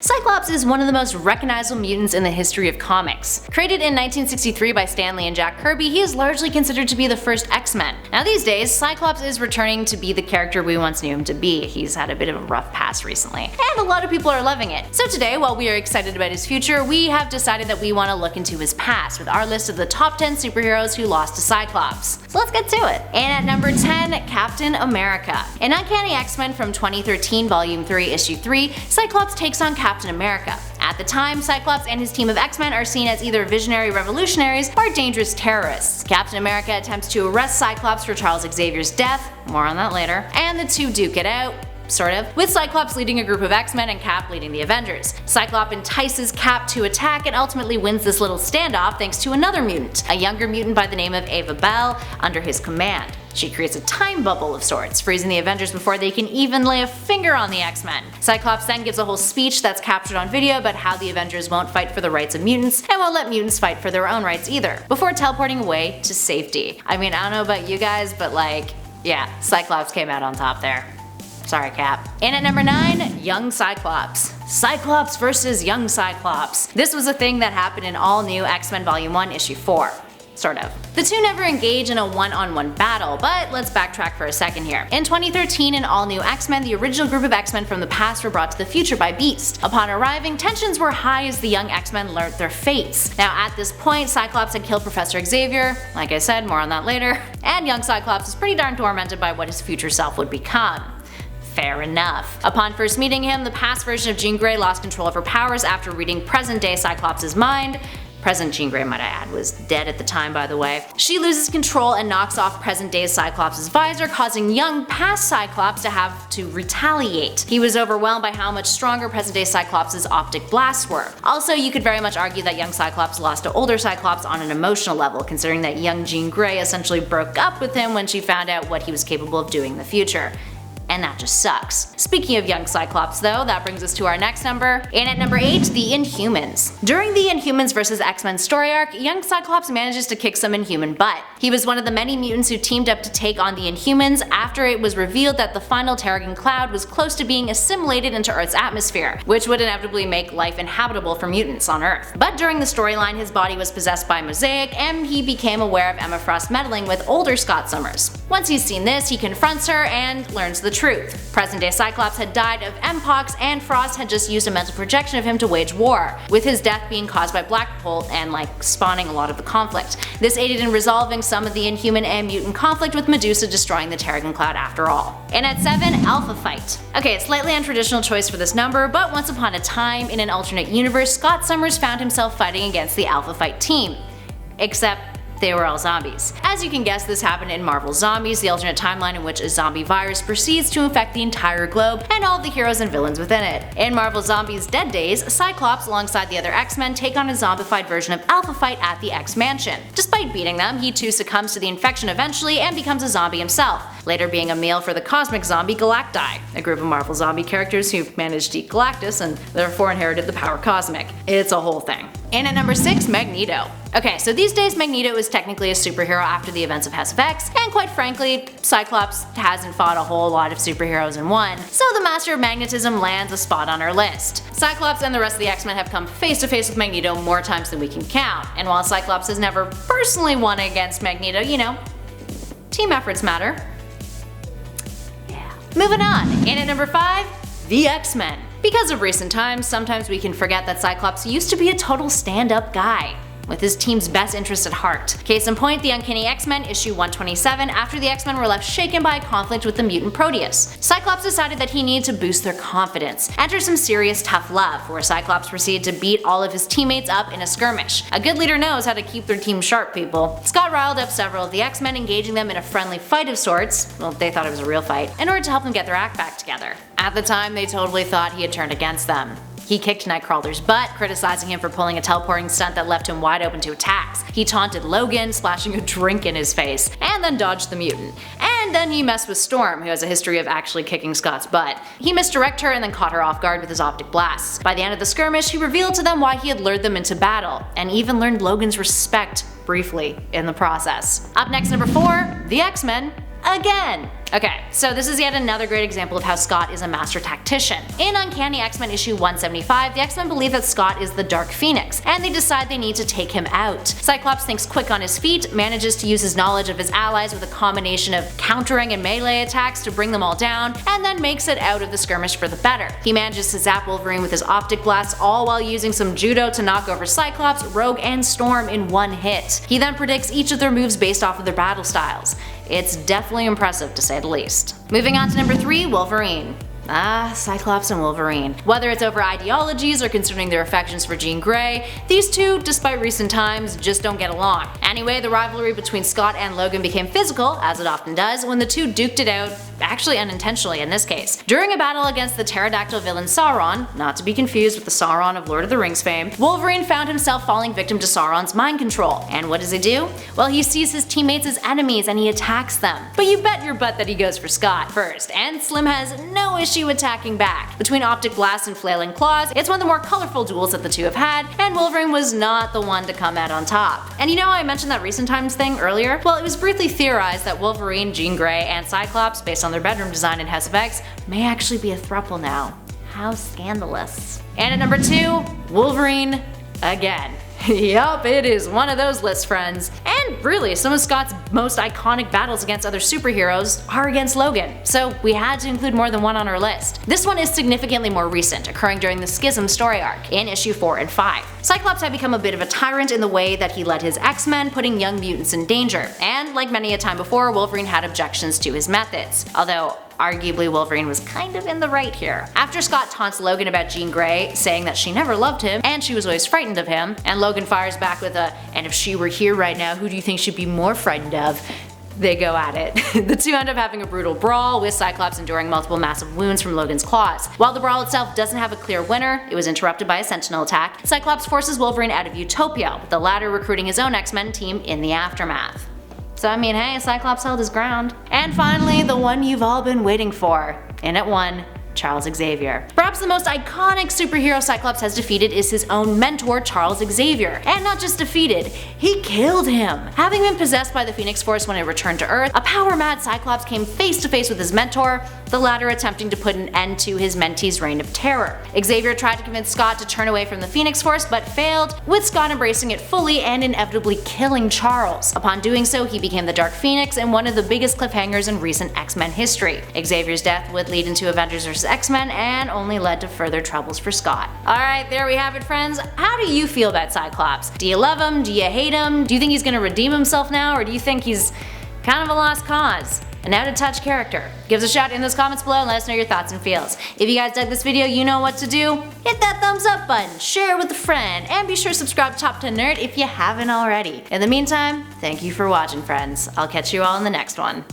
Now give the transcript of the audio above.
Cyclops is one of the most recognizable mutants in the history of comics. Created in 1963 by Stan Lee and Jack Kirby, he is largely considered to be the first X-Men. Now these days, Cyclops is returning to be the character we once knew him to be. He's had a bit of a rough past recently, and a lot of people are loving it. So today, while we are excited about his future, we have decided that we want to look into his past with our list of the top 10 superheroes who lost to Cyclops. So let's get to it. And at number 10, Captain America. In Uncanny X-Men from 2013 Volume 3 Issue 3, Cyclops takes on Captain America. At the time, Cyclops and his team of X-Men are seen as either visionary revolutionaries or dangerous terrorists. Captain America attempts to arrest Cyclops for Charles Xavier's death, more on that later, and the two duke it out, sort of, with Cyclops leading a group of X-Men and Cap leading the Avengers. Cyclops entices Cap to attack and ultimately wins this little standoff thanks to another mutant, a younger mutant by the name of Ava Bell, under his command. She creates a time bubble of sorts, freezing the Avengers before they can even lay a finger on the X-Men. Cyclops then gives a whole speech that's captured on video about how the Avengers won't fight for the rights of mutants and won't let mutants fight for their own rights either, before teleporting away to safety. I mean, I don't know about you guys, but yeah, Cyclops came out on top there. Sorry, Cap. And at number 9, Young Cyclops. Cyclops versus Young Cyclops. This was a thing that happened in all new X-Men Volume 1 Issue 4. Sort of. The two never engage in a one-on-one battle, but let's backtrack for a second here. In 2013 in All New X-Men, the original group of X-Men from the past were brought to the future by Beast. Upon arriving, tensions were high as the young X-Men learnt their fates. Now at this point, Cyclops had killed Professor Xavier, like I said, more on that later, and young Cyclops is pretty darn tormented by what his future self would become. Fair enough. Upon first meeting him, the past version of Jean Grey lost control of her powers after reading present-day Cyclops' mind. Present Jean Grey, might I add, was dead at the time, by the way. She loses control and knocks off present-day Cyclops' visor, causing young past Cyclops to have to retaliate. He was overwhelmed by how much stronger present-day Cyclops' optic blasts were. Also, you could very much argue that young Cyclops lost to older Cyclops on an emotional level, considering that young Jean Grey essentially broke up with him when she found out what he was capable of doing in the future. And that just sucks. Speaking of young Cyclops though, that brings us to our next number. And at number 8, the Inhumans. During the Inhumans vs X-Men story arc, young Cyclops manages to kick some Inhuman butt. He was one of the many mutants who teamed up to take on the Inhumans after it was revealed that the final Terrigen cloud was close to being assimilated into Earth's atmosphere, which would inevitably make life inhabitable for mutants on Earth. But during the storyline, his body was possessed by Mosaic and he became aware of Emma Frost meddling with older Scott Summers. Once he's seen this, he confronts her and learns the truth. Present-day Cyclops had died of Mpox and Frost had just used a mental projection of him to wage war, with his death being caused by Black Bolt and spawning a lot of the conflict. This aided in resolving some of the Inhuman and mutant conflict, with Medusa destroying the Terrigen cloud after all. And at 7, Alpha Fight. Okay, a slightly untraditional choice for this number, but once upon a time, in an alternate universe, Scott Summers found himself fighting against the Alpha Fight team. Except they were all zombies. As you can guess, this happened in Marvel Zombies, the alternate timeline in which a zombie virus proceeds to infect the entire globe and all the heroes and villains within it. In Marvel Zombies Dead Days, Cyclops alongside the other X-Men take on a zombified version of Alpha Fight at the X-Mansion. Despite beating them, he too succumbs to the infection eventually and becomes a zombie himself, later being a meal for the cosmic zombie Galacti, a group of Marvel zombie characters who managed to eat Galactus and therefore inherited the power cosmic. It's a whole thing. And at number 6, Magneto. Okay, so these days Magneto is technically a superhero after the events of House of X, and quite frankly, Cyclops hasn't fought a whole lot of superheroes in one, so the Master of Magnetism lands a spot on our list. Cyclops and the rest of the X-Men have come face to face with Magneto more times than we can count, and while Cyclops has never personally won against Magneto, you know, team efforts matter. Yeah. Moving on, and at number 5, the X-Men. Because of recent times, sometimes we can forget that Cyclops used to be a total stand-up guy, with his team's best interest at heart. Case in point, the Uncanny X-Men issue 127, after the X-Men were left shaken by a conflict with the mutant Proteus. Cyclops decided that he needed to boost their confidence. Enter some serious tough love, where Cyclops proceeded to beat all of his teammates up in a skirmish. A good leader knows how to keep their team sharp, people. Scott riled up several of the X-Men, engaging them in a friendly fight of sorts, well, they thought it was a real fight, in order to help them get their act back together. At the time, they totally thought he had turned against them. He kicked Nightcrawler's butt, criticizing him for pulling a teleporting stunt that left him wide open to attacks. He taunted Logan, splashing a drink in his face, and then dodged the mutant. And then he messed with Storm, who has a history of actually kicking Scott's butt. He misdirected her and then caught her off guard with his optic blasts. By the end of the skirmish, he revealed to them why he had lured them into battle, and even learned Logan's respect briefly in the process. Up next, number 4, the X-Men again. Okay, so this is yet another great example of how Scott is a master tactician. In Uncanny X-Men issue 175, the X-Men believe that Scott is the Dark Phoenix, and they decide they need to take him out. Cyclops thinks quick on his feet, manages to use his knowledge of his allies with a combination of countering and melee attacks to bring them all down, and then makes it out of the skirmish for the better. He manages to zap Wolverine with his optic blast, all while using some judo to knock over Cyclops, Rogue, and Storm in one hit. He then predicts each of their moves based off of their battle styles. It's definitely impressive to say the least. Moving on to number 3, Wolverine. Cyclops and Wolverine. Whether it's over ideologies or concerning their affections for Jean Grey, these two, despite recent times, just don't get along. Anyway, the rivalry between Scott and Logan became physical, as it often does, when the two duked it out, actually unintentionally in this case. During a battle against the pterodactyl villain Sauron, not to be confused with the Sauron of Lord of the Rings fame, Wolverine found himself falling victim to Sauron's mind control. And what does he do? Well, he sees his teammates as enemies and he attacks them. But you bet your butt that he goes for Scott first, and Slim has no issue attacking back. Between optic blasts and flailing claws, it's one of the more colorful duels that the two have had, and Wolverine was not the one to come out on top. And you know, I mentioned that recent times thing earlier? Well, it was briefly theorized that Wolverine, Jean Grey, and Cyclops, based on their bedroom design in House of X, may actually be a throuple now. How scandalous. And at number 2, Wolverine again. Yup, it is one of those lists, friends. And really, some of Scott's most iconic battles against other superheroes are against Logan, so we had to include more than one on our list. This one is significantly more recent, occurring during the Schism story arc, in issue 4 and 5. Cyclops had become a bit of a tyrant in the way that he led his X-Men, putting young mutants in danger, and like many a time before, Wolverine had objections to his methods. Although, arguably Wolverine was kind of in the right here. After Scott taunts Logan about Jean Grey, saying that she never loved him and she was always frightened of him, and Logan fires back with a, "and if she were here right now, who do you think she'd be more frightened of?" They go at it. The two end up having a brutal brawl, with Cyclops enduring multiple massive wounds from Logan's claws. While the brawl itself doesn't have a clear winner, it was interrupted by a Sentinel attack, Cyclops forces Wolverine out of Utopia, with the latter recruiting his own X-Men team in the aftermath. So I mean, hey, Cyclops held his ground. And finally, the one you've all been waiting for. In at 1, Charles Xavier. Perhaps the most iconic superhero Cyclops has defeated is his own mentor, Charles Xavier. And not just defeated, he killed him. Having been possessed by the Phoenix Force when it returned to Earth, a power-mad Cyclops came face to face with his mentor, the latter attempting to put an end to his mentee's reign of terror. Xavier tried to convince Scott to turn away from the Phoenix Force, but failed, with Scott embracing it fully and inevitably killing Charles. Upon doing so, he became the Dark Phoenix in one of the biggest cliffhangers in recent X-Men history. Xavier's death would lead into Avengers vs. X-Men and only led to further troubles for Scott. Alright, there we have it, friends. How do you feel about Cyclops? Do you love him? Do you hate him? Do you think he's gonna redeem himself now, or do you think he's kind of a lost cause? An out-of-touch character? Give us a shout in those comments below and let us know your thoughts and feels. If you guys dug this video, you know what to do. Hit that thumbs up button, share it with a friend, and be sure to subscribe to Top 10 Nerd if you haven't already. In the meantime, thank you for watching, friends. I'll catch you all in the next one.